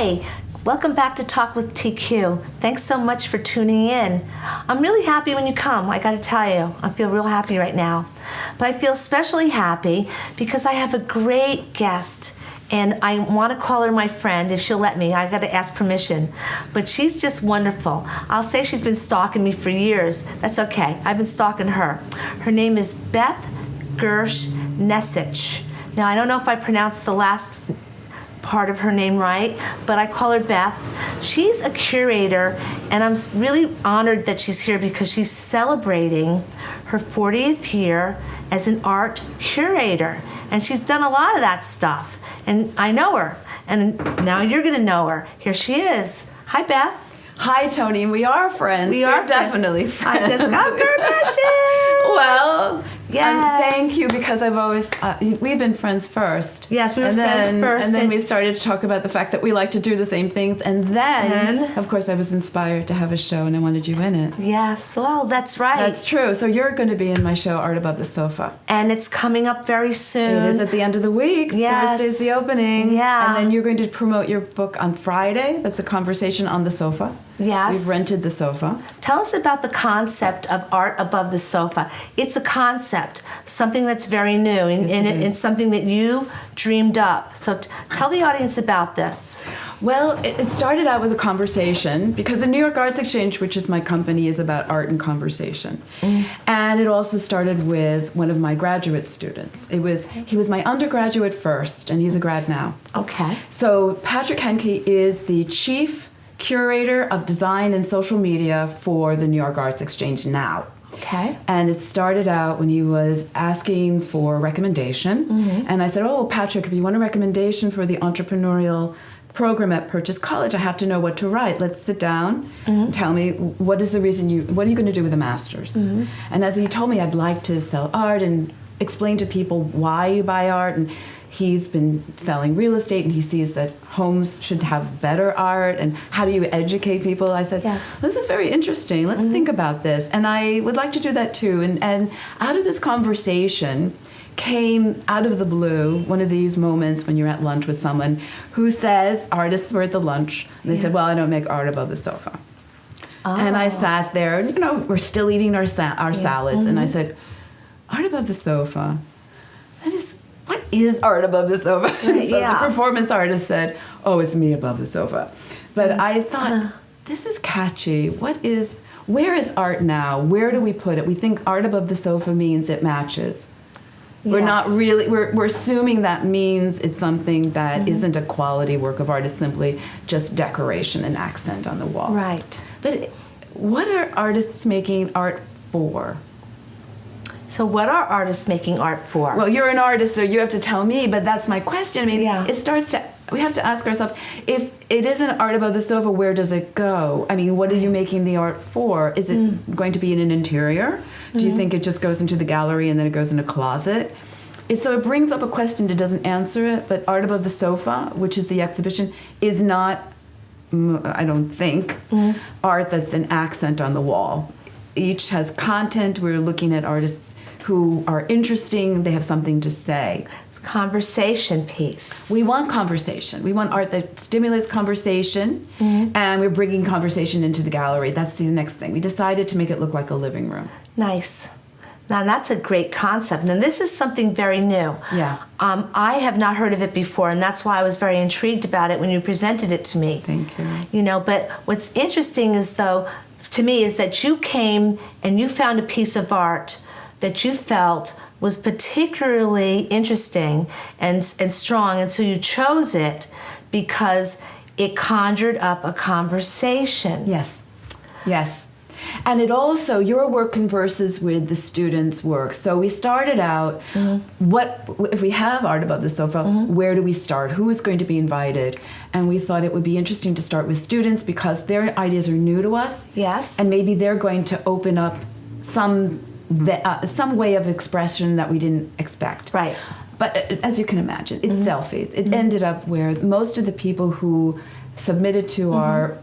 Hi, welcome back to Talk with TQ. Thanks so much for tuning in. I'm really happy when you come, I gotta tell you. I feel real happy right now. But I feel especially happy because I have a great guest, and I want to call her my friend if she'll let me. I gotta ask permission. But she's just wonderful. I'll say she's been stalking me for years. That's okay, I've been stalking her. Her name is Beth Gersh-Nesic. Now, I don't know if I pronounced the last part of her name right, but I call her Beth. She's a curator, and I'm really honored that she's here because she's celebrating her 40th year as an art curator. And she's done a lot of that stuff. And I know her, and now you're gonna know her. Here she is. Hi, Beth. Hi, Tony. We are friends. We're definitely friends. I just got permission. Well, yes. Thank you, because I've always, we've been friends first. Yes, we were friends first. And then we started to talk about the fact that we like to do the same things. And then, of course, I was inspired to have a show, and I wanted you in it. Yes, well, that's right. That's true. So you're going to be in my show, Art Above the Sofa. And it's coming up very soon. It is at the end of the week. Yes. Thursday's the opening. Yeah. And then you're going to promote your book on Friday. That's a conversation on the sofa. Yes. We've rented the sofa. Tell us about the concept of art above the sofa. It's a concept, something that's very new, and something that you dreamed up. So tell the audience about this. Well, it started out with a conversation, because the New York Arts Exchange, which is my company, is about art and conversation. And it also started with one of my graduate students. He was my undergraduate first, and he's a grad now. Okay. So Patrick Henke is the chief curator of design and social media for the New York Arts Exchange now. Okay. And it started out when he was asking for a recommendation. And I said, oh, Patrick, if you want a recommendation for the entrepreneurial program at Purchase College, I have to know what to write. Let's sit down and tell me, what are you going to do with a master's? And as he told me, I'd like to sell art and explain to people why you buy art. And he's been selling real estate, and he sees that homes should have better art, and how do you educate people? I said, yes, this is very interesting. Let's think about this. And I would like to do that too. And out of this conversation came, out of the blue, one of these moments when you're at lunch with someone who says, artists were at the lunch, and they said, well, I don't make art above the sofa. And I sat there, and, we're still eating our salads, and I said, art above the sofa? What is art above the sofa? Right, So the performance artist said, oh, it's me above the sofa. But I thought, this is catchy. Where is art now? Where do we put it? We think art above the sofa means it matches. Yes. We're not really, we're assuming that means it's something that isn't a quality work of art. It's simply just decoration and accent on the wall. Right. But what are artists making art for? So what are artists making art for? Well, you're an artist, so you have to tell me, but that's my question. I mean, we have to ask ourselves, if it isn't art above the sofa, where does it go? I mean, what are you making the art for? Is it going to be in an interior? Do you think it just goes into the gallery and then it goes in a closet? So it brings up a question that doesn't answer it, but art above the sofa, which is the exhibition, is not, I don't think, art that's an accent on the wall. Each has content. We're looking at artists who are interesting. They have something to say. Conversation piece. We want conversation. We want art that stimulates conversation, and we're bringing conversation into the gallery. That's the next thing. We decided to make it look like a living room. Nice. Now that's a great concept. Now this is something very new. Yeah. I have not heard of it before, and that's why I was very intrigued about it when you presented it to me. Thank you. But what's interesting is, though, to me, is that you came and you found a piece of art that you felt was particularly interesting and strong, and so you chose it because it conjured up a conversation. Yes. Yes. And it also, your work converses with the students' work. So we started out, if we have art above the sofa, where do we start? Who is going to be invited? And we thought it would be interesting to start with students because their ideas are new to us. Yes. And maybe they're going to open up some way of expression that we didn't expect. Right. But as you can imagine, it's selfies. It ended up where most of the people who submitted to our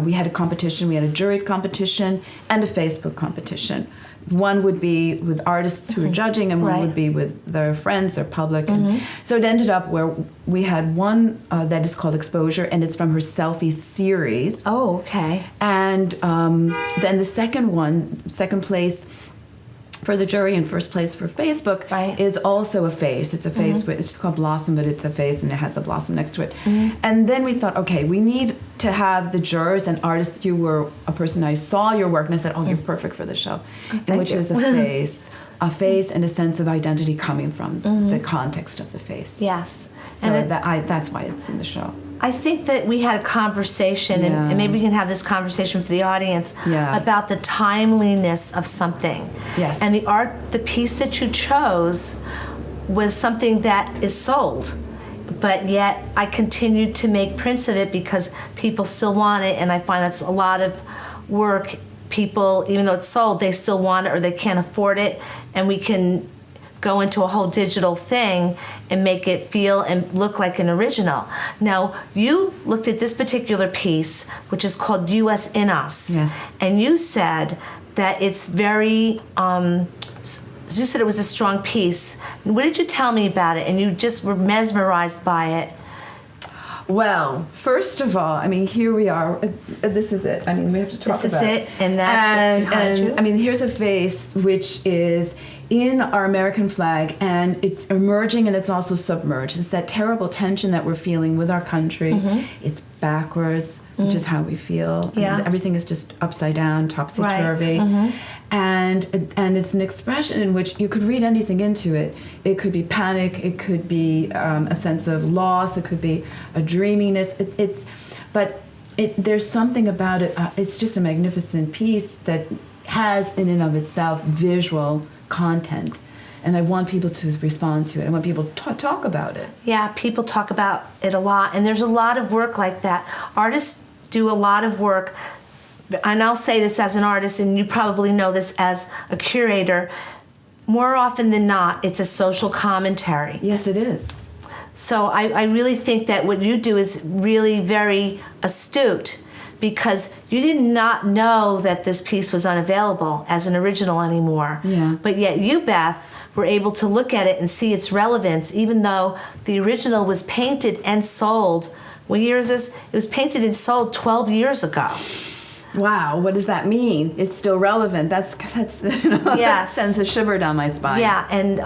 we had a competition, we had a juried competition and a Facebook competition. One would be with artists who are judging, and one would be with their friends, their public. And so it ended up where we had one that is called Exposure, and it's from her selfie series. Oh, okay. And then the second place for the jury and first place for Facebook is also a face. It's a face with, it's called Blossom, but it's a face and it has a blossom next to it. And then we thought, okay, we need to have the jurors and artists. You were a person, I saw your work and I said, oh, you're perfect for the show. Which is a face and a sense of identity coming from the context of the face. Yes. So and that's why it's in the show. I think that we had a conversation, and maybe we can have this conversation for the audience about the timeliness of something. Yes. And the piece that you chose was something that is sold, but yet I continued to make prints of it because people still want it, and I find that's a lot of work. People, even though it's sold, they still want it or they can't afford it, and we can go into a whole digital thing and make it feel and look like an original. Now, you looked at this particular piece, which is called U.S. in Us, and you said that it's very, you said it was a strong piece. What did you tell me about it? And you just were mesmerized by it. Well, first of all, I mean, here we are. This is it. I mean, we have to talk about it. This is it, and that's it behind you. I mean, here's a face which is in our American flag, and it's emerging and it's also submerged. It's that terrible tension that we're feeling with our country. It's backwards, which is how we feel. Yeah. I mean, everything is just upside down, topsy-turvy. And it's an expression in which you could read anything into it. It could be panic, it could be a sense of loss, it could be a dreaminess. There's something about it. It's just a magnificent piece that has in and of itself visual content, and I want people to respond to it. I want people to talk about it. Yeah, people talk about it a lot, and there's a lot of work like that. Artists do a lot of work, and I'll say this as an artist, and you probably know this as a curator. More often than not, it's a social commentary. Yes, it is. So I really think that what you do is really very astute, because you did not know that this piece was unavailable as an original anymore. Yeah. But yet you, Beth, were able to look at it and see its relevance, even though the original was painted and sold. What year is this? It was painted and sold 12 years ago. Wow, what does that mean? It's still relevant. That's that sends a shiver down my spine. Yeah, and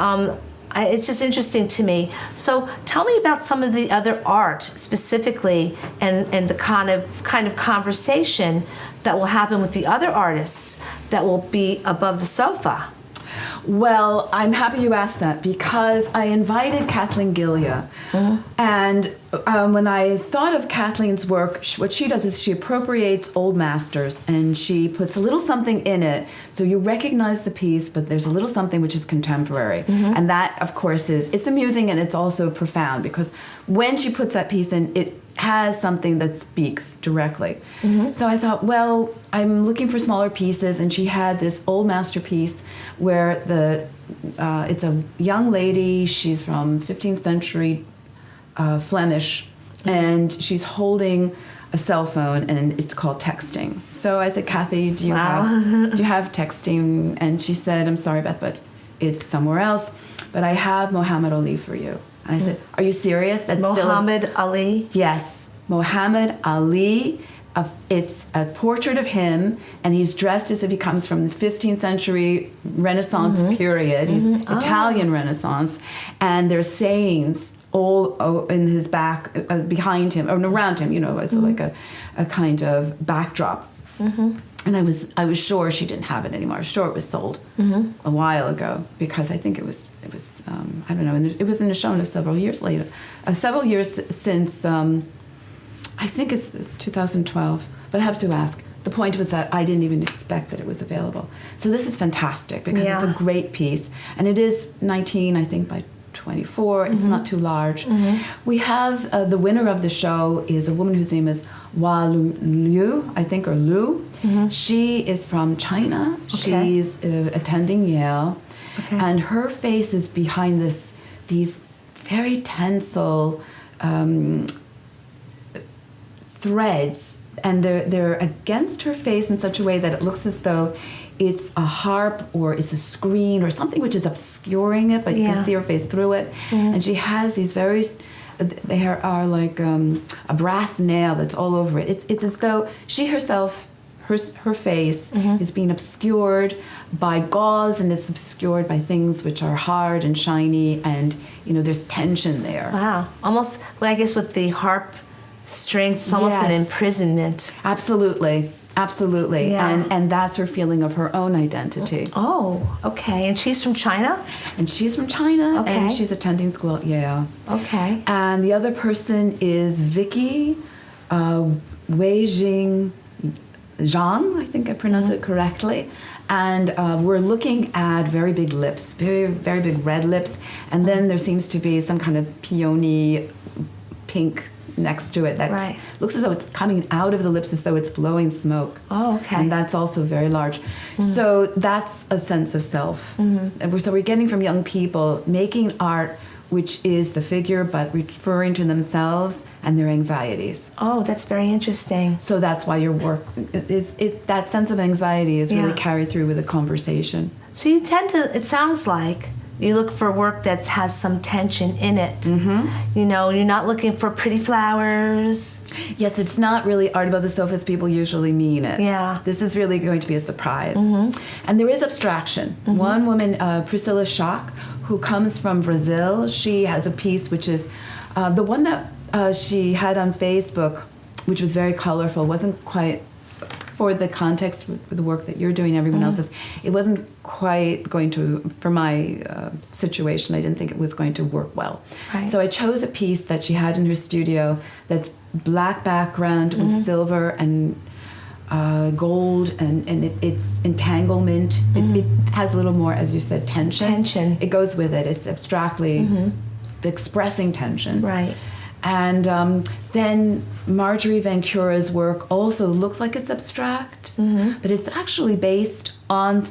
it's just interesting to me. So tell me about some of the other art specifically, and the kind of conversation that will happen with the other artists that will be above the sofa. Well, I'm happy you asked that, because I invited Kathleen Gillia, and when I thought of Kathleen's work, what she does is she appropriates old masters and she puts a little something in it, so you recognize the piece, but there's a little something which is contemporary, and that, of course, it's amusing and it's also profound, because when she puts that piece in, it has something that speaks directly. So I thought, well, I'm looking for smaller pieces, and she had this old masterpiece where it's a young lady. She's from 15th century Flemish, and she's holding a cell phone, and it's called texting. So I said, Kathy, do you have texting? And she said, I'm sorry, Beth, but it's somewhere else. But I have Muhammad Ali for you. And I said, are you serious? That's Muhammad Ali? Yes, Muhammad Ali. It's a portrait of him, and he's dressed as if he comes from the 15th century Renaissance period. He's Italian Renaissance, and there's sayings all in his back, behind him, or around him, as like a kind of backdrop. And I was sure she didn't have it anymore. I was sure it was sold a while ago, because I think it was I don't know, and it was in a show several years later, several years since. I think it's 2012, but I have to ask. The point was that I didn't even expect that it was available. So this is fantastic, because it's a great piece, and it is 19, I think, by 24. It's not too large. We have the winner of the show is a woman whose name is Hua Liu, I think, or Lu. She is from China. She's attending Yale, and her face is behind these very tensile threads, and they're against her face in such a way that it looks as though it's a harp or it's a screen or something which is obscuring it, but you can see her face through it. And she has these they are like a brass nail that's all over it. It's as though she herself, her face is being obscured by gauze, and it's obscured by things which are hard and shiny, and there's tension there. Wow. Almost, well, I guess with the harp strings, it's almost an imprisonment. Absolutely. Yeah. And that's her feeling of her own identity. Oh, okay. And she's from China? And she's from China, Okay. and she's attending school. Yeah. Okay. And the other person is Vicky Weijing Zhang, I think I pronounced it correctly. And we're looking at very big lips, very, very big red lips. And then there seems to be some kind of peony pink next to it that looks as though it's coming out of the lips as though it's blowing smoke. Oh, okay. And that's also very large. So that's a sense of self. And so we're getting from young people making art which is the figure but referring to themselves and their anxieties. Oh, that's very interesting. So that's why your work that sense of anxiety is really carried through with the conversation. So you tend to, it sounds like, you look for work that has some tension in it. You're not looking for pretty flowers. Yes, it's not really art above the sofa as people usually mean it. Yeah. This is really going to be a surprise. And there is abstraction. One woman, Priscilla Schock, who comes from Brazil, she has a piece which is the one that she had on Facebook, which was very colorful, wasn't quite for the context with the work that you're doing, everyone else's, it wasn't quite going to, for my situation, I didn't think it was going to work well. Right. So I chose a piece that she had in her studio that's black background with silver and gold, and it's entanglement. It has a little more, as you said, tension. It goes with it. It's abstractly expressing tension. Right. And then Marjorie Vancura's work also looks like it's abstract, but it's actually based on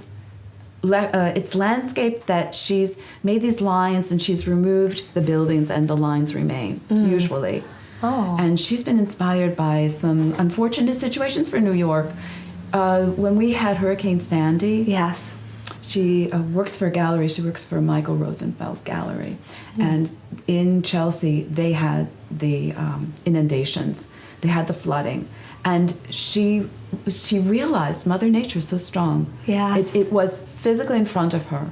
it's landscape that she's made these lines and she's removed the buildings and the lines remain, usually. Oh. And she's been inspired by some unfortunate situations for New York. When we had Hurricane Sandy, Yes. she works for a gallery. She works for Michael Rosenfeld's gallery. And in Chelsea, they had the inundations. They had the flooding. And she realized Mother Nature is so strong. Yes. It was physically in front of her.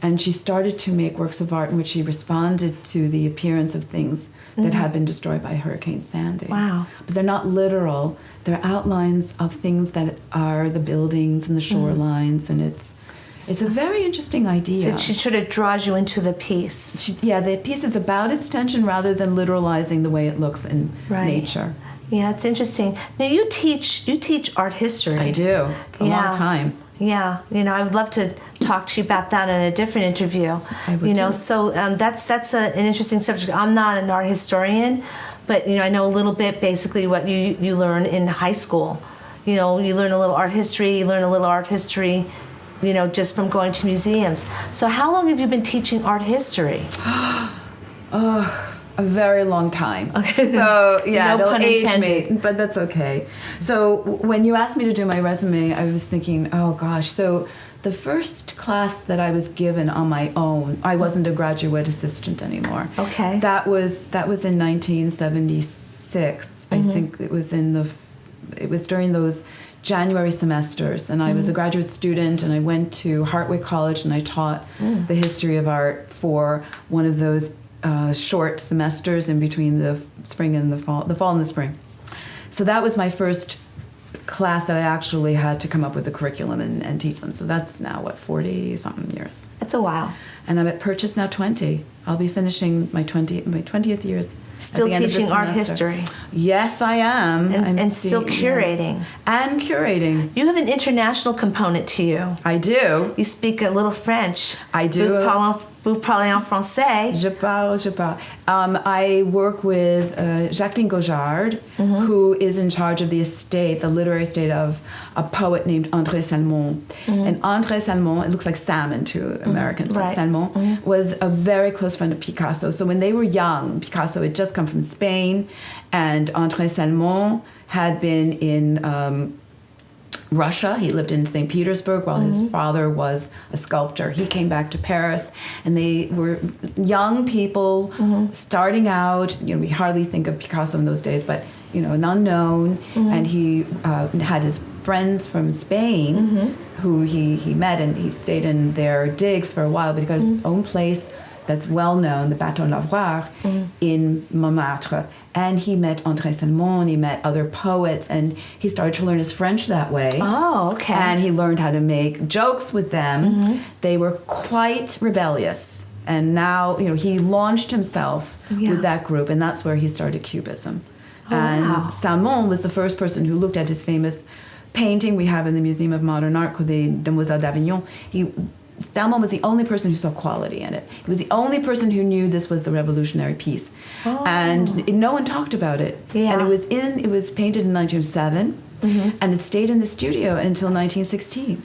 And she started to make works of art in which she responded to the appearance of things that had been destroyed by Hurricane Sandy. Wow. But they're not literal. They're outlines of things that are the buildings and the shorelines, and it's a very interesting idea. So she sort of draws you into the piece. The piece is about its tension rather than literalizing the way it looks in nature. Yeah, it's interesting. Now you teach art history. I do. A long time. Yeah, I would love to talk to you about that in a different interview. I would too. So that's an interesting subject. I'm not an art historian, but I know a little bit basically what you learn in high school. You learn a little art history. You learn a little art history, just from going to museums. So how long have you been teaching art history? A very long time. Okay. So yeah, No it'll pun age intended. me, but that's okay. So when you asked me to do my resume, I was thinking, oh gosh. So the first class that I was given on my own, I wasn't a graduate assistant anymore. Okay. That was in 1976. I think it was during those January semesters, and I was a graduate student, and I went to Hartwick College, and I taught the history of art for one of those short semesters in between the spring and the fall and the spring. So that was my first class that I actually had to come up with a curriculum and teach them. So that's now, 40-something years. That's a while. And I'm at Purchase now 20. I'll be finishing my 20th years. Still teaching art history. Yes, I am. And still curating. And curating. You have an international component to you. I do. You speak a little French. I do. Vous parlez en français. Je parle. I work with Jacqueline Gaujard, who is in charge of the literary estate of a poet named André Salmon. And André Salmon, it looks like salmon to Americans, but Salmon was a very close friend of Picasso. So when they were young, Picasso had just come from Spain, and André Salmon had been in Russia. He lived in St. Petersburg while his father was a sculptor. He came back to Paris, and they were young people starting out. We hardly think of Picasso in those days, but an unknown. And he had his friends from Spain who he met, and he stayed in their digs for a while, but he got his own place that's well known, the Bateau Lavoir, in Montmartre. And he met André Salmon, he met other poets, and he started to learn his French that way. Oh, okay. And he learned how to make jokes with them. They were quite rebellious. And now, he launched himself with that group, and that's where he started Cubism. And Salmon was the first person who looked at his famous painting we have in the Museum of Modern Art called the Demoiselles d'Avignon. Salmon was the only person who saw quality in it. He was the only person who knew this was the revolutionary piece. And no one talked about it. And it was painted in 1907, and it stayed in the studio until 1916.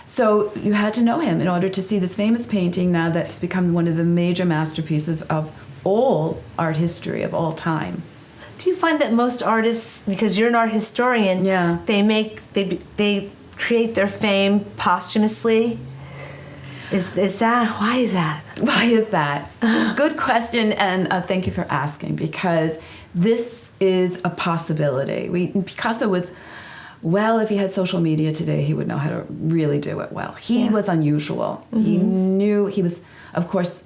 So you had to know him in order to see this famous painting now that's become one of the major masterpieces of all art history of all time. Do you find that most artists, because you're an art historian, they create their fame posthumously? Why is that? Why is that? Good question, and thank you for asking, because this is a possibility. Picasso was, if he had social media today, he would know how to really do it well. He was unusual. He knew, he was, of course,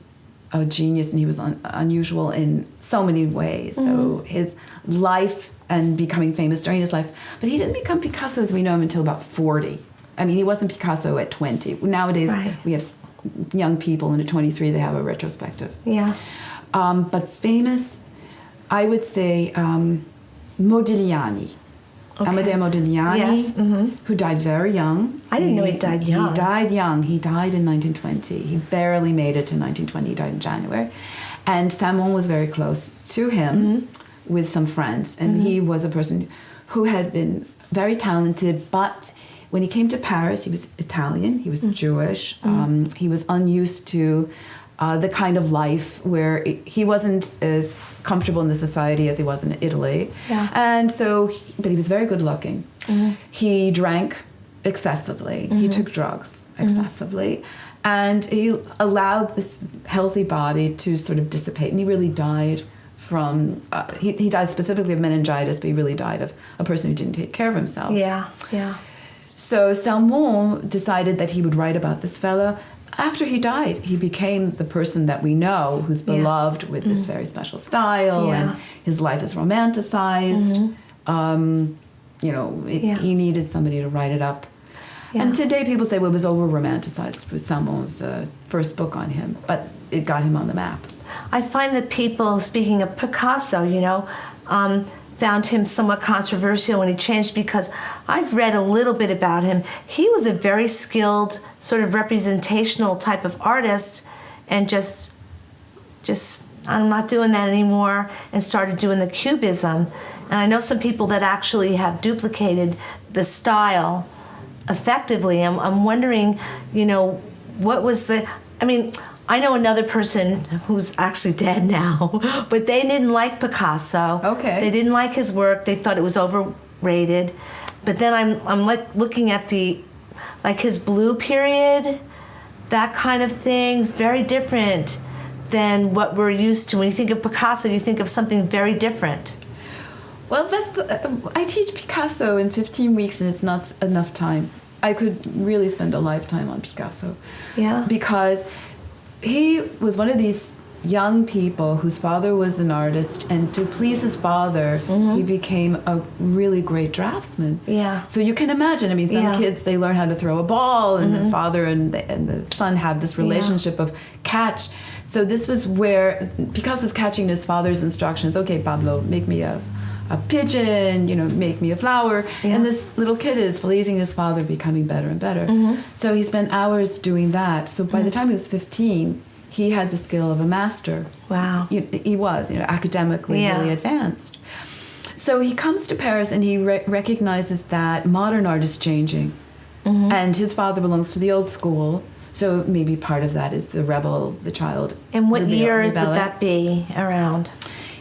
a genius, and he was unusual in so many ways. So his life and becoming famous during his life, but he didn't become Picasso as we know him until about 40. I mean, he wasn't Picasso at 20. Nowadays, we have young people, and at 23, they have a retrospective. Yeah. But famous, I would say, Modigliani. Okay. Amedeo Modigliani, who died very young. I didn't know he died young. He died young. He died in 1920. He barely made it to 1920. He died in January. And Salmon was very close to him with some friends. And he was a person who had been very talented, but when he came to Paris, he was Italian, he was Jewish, he was unused to the kind of life where he wasn't as comfortable in the society as he was in Italy. Yeah. And so, but he was very good looking. He drank excessively, he took drugs excessively, and he allowed this healthy body to sort of dissipate, and he really died from, he died specifically of meningitis, but he really died of a person who didn't take care of himself. Yeah, yeah. So Salmon decided that he would write about this fellow. After he died, he became the person that we know, who's beloved with this very special style, and his life is romanticized. He needed somebody to write it up. Yeah. And today people say, well, it was over-romanticized with Salmon's first book on him, but it got him on the map. I find that people, speaking of Picasso, found him somewhat controversial when he changed, because I've read a little bit about him. He was a very skilled, sort of representational type of artist, and just I'm not doing that anymore, and started doing the Cubism. And I know some people that actually have duplicated the style effectively. I'm wondering, what was I know another person who's actually dead now, but they didn't like Picasso. Okay. They didn't like his work. They thought it was overrated. But then I'm like looking at his blue period, that kind of thing, very different than what we're used to. When you think of Picasso, you think of something very different. Well, I teach Picasso in 15 weeks, and it's not enough time. I could really spend a lifetime on Picasso. Yeah. Because he was one of these young people whose father was an artist, and to please his father, he became a really great draftsman. Yeah. So you can imagine, some kids, they learn how to throw a ball, and the father and the son have this relationship of catch. So this was where Picasso's catching his father's instructions. Okay, Pablo, make me a pigeon, make me a flower. Yeah. And this little kid is pleasing his father, becoming better and better. So he spent hours doing that. So by the time he was 15, he had the skill of a master. Wow. He was, academically really advanced. So he comes to Paris, and he recognizes that modern art is changing. And his father belongs to the old school. So maybe part of that is the child. And what year would that be around?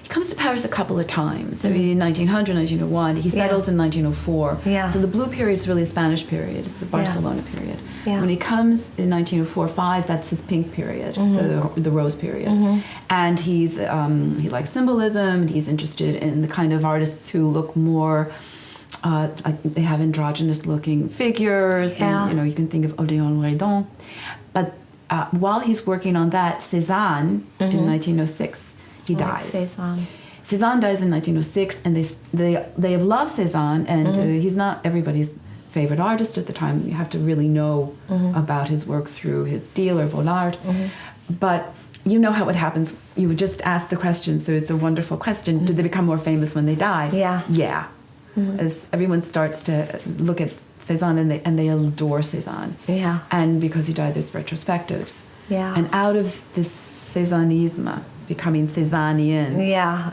He comes to Paris a couple of times. So in 1900, 1901, he settles in 1904. Yeah. So the blue period is really a Spanish period. It's the Barcelona period. Yeah. When he comes in 1904-05, that's his pink period, the rose period. And he likes symbolism. He's interested in the kind of artists who look more like they have androgynous looking figures. Yeah. And, you can think of Odéon Redon. But while he's working on that, Cézanne in 1906, he dies. Cézanne dies in 1906, and they have loved Cézanne, and he's not everybody's favorite artist at the time. You have to really know about his work through his dealer, Vollard. But you know how it happens. You would just ask the question, so it's a wonderful question. Did they become more famous when they died? Yeah. Yeah. As everyone starts to look at Cézanne and they adore Cézanne. Yeah. And because he died, there's retrospectives. Yeah. And out of this Cézannisme, becoming Cézannian,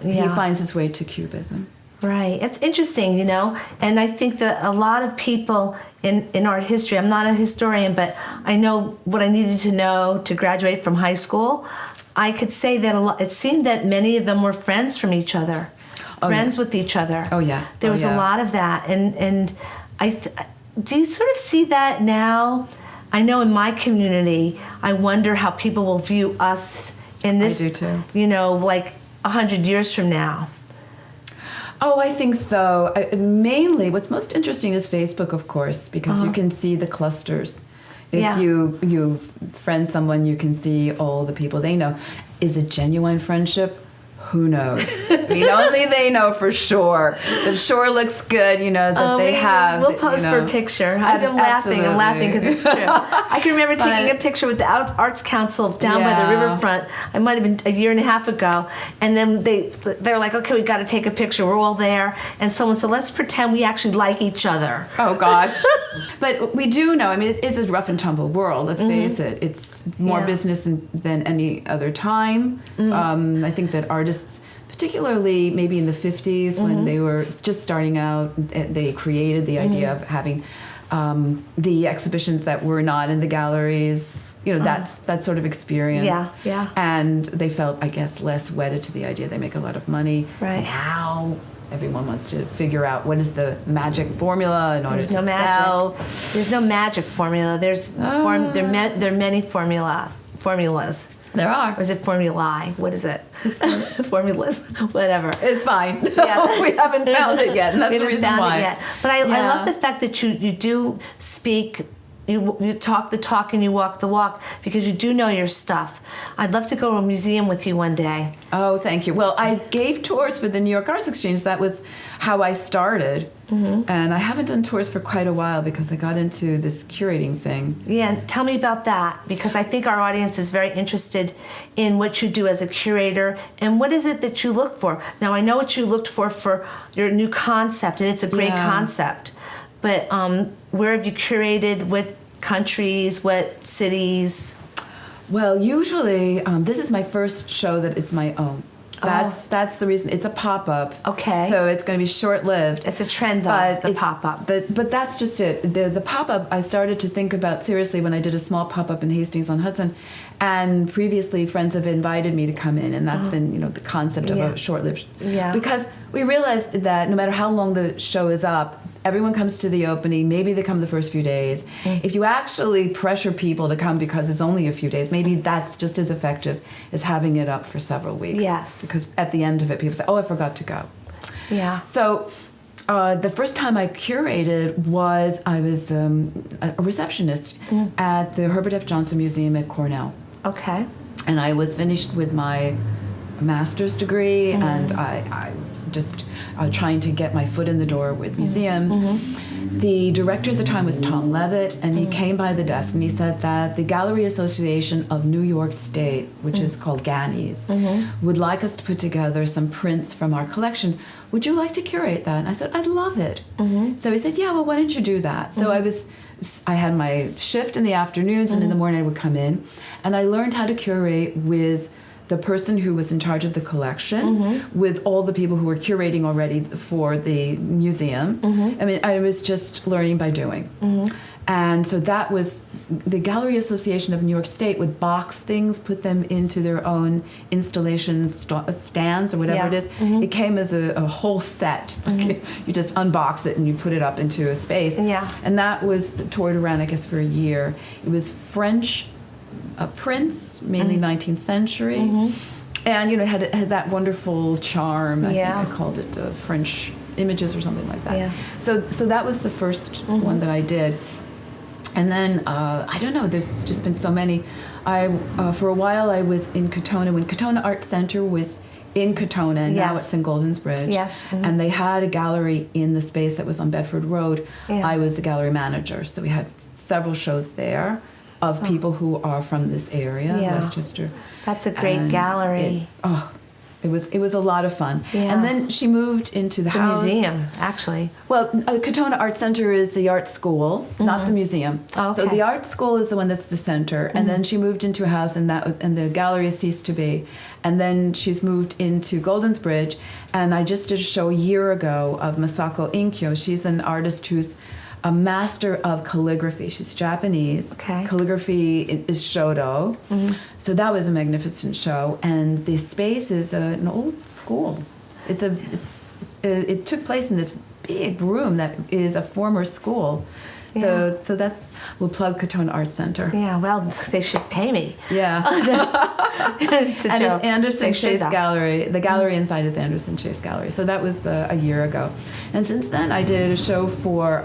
he finds his way to Cubism. Right. It's interesting, and I think that a lot of people in art history, I'm not a historian, but I know what I needed to know to graduate from high school. I could say that it seemed that many of them were friends from each other, with each other. Oh, yeah. There was a lot of that. And do you sort of see that now? I know in my community, I wonder how people will view us in this, I do too. like 100 years from now. Oh, I think so. Mainly, what's most interesting is Facebook, of course, because you can see the clusters. If you friend someone, you can see all the people they know. Is it genuine friendship? Who knows? Only they know for sure. It sure looks good, that they have. We'll pose for a picture. I'm laughing because it's true. I can remember taking a picture with the Arts Council down by the riverfront. I might have been a year and a half ago. And then they're like, okay, we got to take a picture. We're all there. And someone said, let's pretend we actually like each other. Oh, gosh. But we do know, it's a rough and tumble world, let's face it. It's more business than any other time. I think that artists, particularly maybe in the 50s when they were just starting out, they created the idea of having the exhibitions that were not in the galleries, that sort of experience. Yeah. And they felt, I guess, less wedded to the idea they make a lot of money. Right. Now everyone wants to figure out what is the magic formula in order to sell. There's no magic formula. There are many formulas. There are. Or is it formulae? What is it? Formulas. Whatever. It's fine. Yeah. We haven't found it yet, and that's the reason why. It yet. But I love the fact that you do speak. You talk the talk and you walk the walk because you do know your stuff. I'd love to go to a museum with you one day. Oh, thank you. Well, I gave tours for the New York Arts Exchange. That was how I started. And I haven't done tours for quite a while because I got into this curating thing. Yeah, tell me about that because I think our audience is very interested in what you do as a curator and what is it that you look for. Now, I know what you looked for your new concept, and it's a great concept. But where have you curated? What countries? What cities? Well, usually this is my first show that it's my own. That's the reason. It's a pop-up. Okay. So it's going to be short-lived. It's a trend, though, the pop-up. But that's just it. The pop-up I started to think about seriously when I did a small pop-up in Hastings-on-Hudson. And previously, friends have invited me to come in, and that's been, the concept of a short-lived. Yeah. Because we realized that no matter how long the show is up, everyone comes to the opening. Maybe they come the first few days. If you actually pressure people to come because it's only a few days, maybe that's just as effective as having it up for several weeks. Yes. Because at the end of it, people say, "Oh, I forgot to go." Yeah. So the first time I curated was I was a receptionist at the Herbert F. Johnson Museum at Cornell. Okay. And I was finished with my master's degree, and I was just trying to get my foot in the door with museums. The director at the time was Tom Levitt, and he came by the desk and he said that the Gallery Association of New York State, which is called GANNY's, would like us to put together some prints from our collection. Would you like to curate that? And I said, I'd love it. So he said, yeah, well, why don't you do that? So I had my shift in the afternoons, and in the morning I would come in, and I learned how to curate with the person who was in charge of the collection with all the people who were curating already for the museum. I mean, I was just learning by doing. And so that was, the Gallery Association of New York State would box things, put them into their own installation stands or whatever it is. It came as a whole set. Like you just unbox it and you put it up into a space. And that was toured around, I guess, for a year. It was French prints, mainly 19th century. And, you know, had that wonderful charm. I think I called it French images or something like that. So that was the first one that I did. And then, I don't know, there's just been so many. For a while, I was in Katonah, when Katonah Art Center was in Katonah, and now it's in Golden's Bridge. And they had a gallery in the space that was on Bedford Road. I was the gallery manager, so we had several shows there of people who are from this area, Westchester. That's a great gallery. It was a lot of fun. And then she moved into the house. It's a museum, actually. Well, Katonah Art Center is the art school, not the museum. So the art school is the one that's the center. And then she moved into a house, and the gallery has ceased to be. And then she's moved into Golden's Bridge. And I just did a show a year ago of Masako Inkyo. She's an artist who's a master of calligraphy. She's Japanese. Calligraphy is shodo. So that was a magnificent show. And the space is an old school. It took place in this big room that is a former school. So that's, we'll plug Katonah Art Center. Well, they should pay me. And it's Anderson Chase Gallery. The gallery inside is Anderson Chase Gallery. So that was a year ago. And since then, I did a show for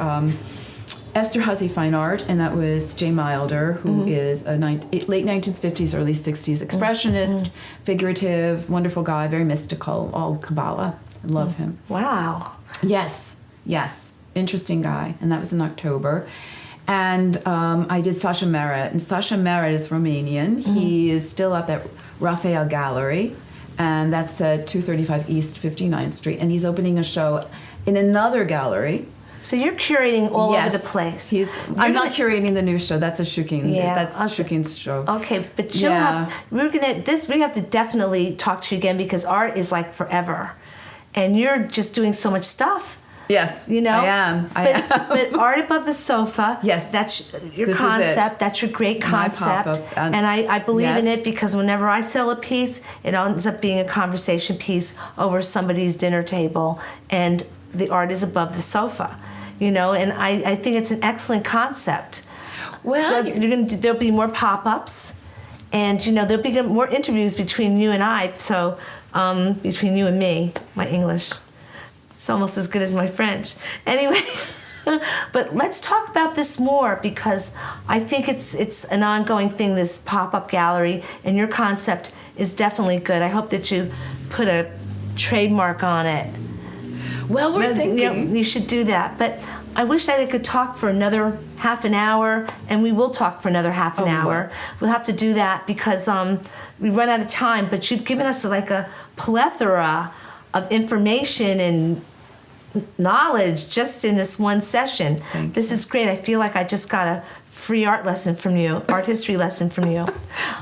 Esterhazy Fine Art, and that was Jay Milder, who is a late 1950s, early 60s expressionist, figurative, wonderful guy, very mystical, all Kabbalah. I love him. Wow. Yes. Interesting guy. And that was in October. And I did Sasha Merritt. And Sasha Merritt is Romanian. He is still up at Raphael Gallery. And that's at 235 East 59th Street. And he's opening a show in another gallery. So you're curating all over the place. I'm not curating the new show. That's a Shukin. That's Shukin's show. Okay, but we have to definitely talk to you again, because art is like forever. And you're just doing so much stuff. Yes, you know, I am. But Art Above the Sofa. That's your concept. That's your great concept, and I believe in it, because whenever I sell a piece, it ends up being a conversation piece over somebody's dinner table, and the art is above the sofa. You know, and I think it's an excellent concept. Well, there'll be more pop-ups, and you know there'll be more interviews between you and I. So between you and me, my English. It's almost as good as my French. Anyway, but let's talk about this more, because I think it's an ongoing thing, this pop-up gallery, and your concept is definitely good. I hope that you put a trademark on it. Well, we're thinking. You know, you should do that. But I wish that I could talk for another half an hour, and we will talk for another half an hour. We'll have to do that, because we run out of time, but you've given us like a plethora of information and knowledge just in this one session. This is great. I feel like I just got a free art lesson from you, art history lesson from you.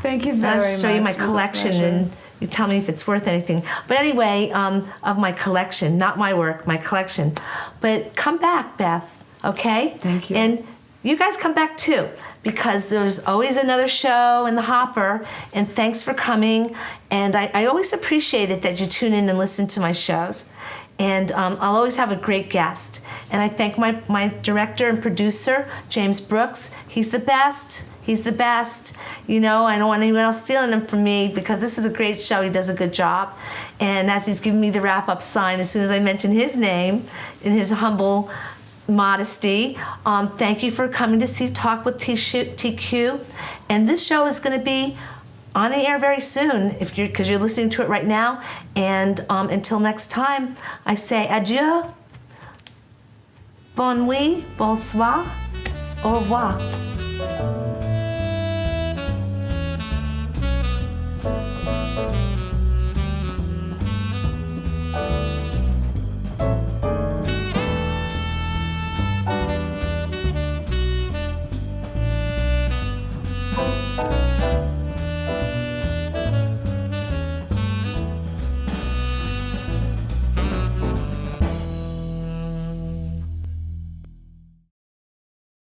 Thank you very much. I'll show you my collection, and you tell me if it's worth anything. But anyway, of my collection, not my work, my collection. But come back, Beth, okay? Thank you. And you guys come back too, because there's always another show in the hopper, and thanks for coming. And I always appreciate it that you tune in and listen to my shows. And I'll always have a great guest. And I thank my director and producer, James Brooks. He's the best. He's the best. You know, I don't want anyone else stealing him from me, because this is a great show. He does a good job. And as he's giving me the wrap-up sign, as soon as I mention his name in his humble modesty, thank you for coming to see Talk with TQ. And this show is going to be on the air very soon, because you're listening to it right now. And until next time, I say adieu, bonne nuit, bonsoir, au revoir.